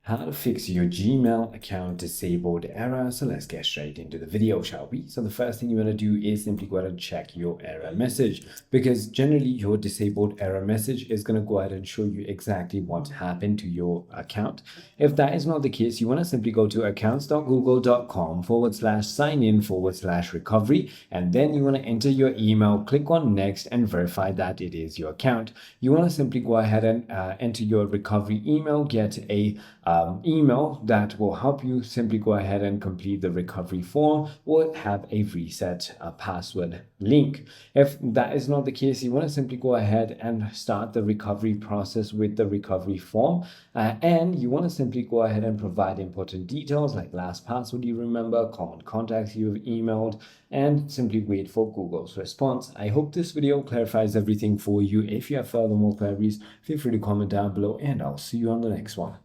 How to fix your Gmail account disabled error. So let's get straight into the video, shall we? So the first thing you want to do is simply go ahead and check your error message, because generally your disabled error message is going to go ahead and show you exactly what happened to your account. If that is not the case, you want to simply go to accounts.google.com/sign-in/recovery, and then you want to enter your email, click on next, and verify that it is your account. You want to simply go ahead and enter your recovery email, get a email that will help you simply go ahead and complete the recovery form or have a reset password link. If that is not the case, you want to simply go ahead and start the recovery process with the recovery form, and you want to simply go ahead and provide important details like last password you remember, common contacts you've emailed, and simply wait for Google's response. I hope this video clarifies everything for you. If you have further more queries, feel free to comment down below, and I'll see you on the next one.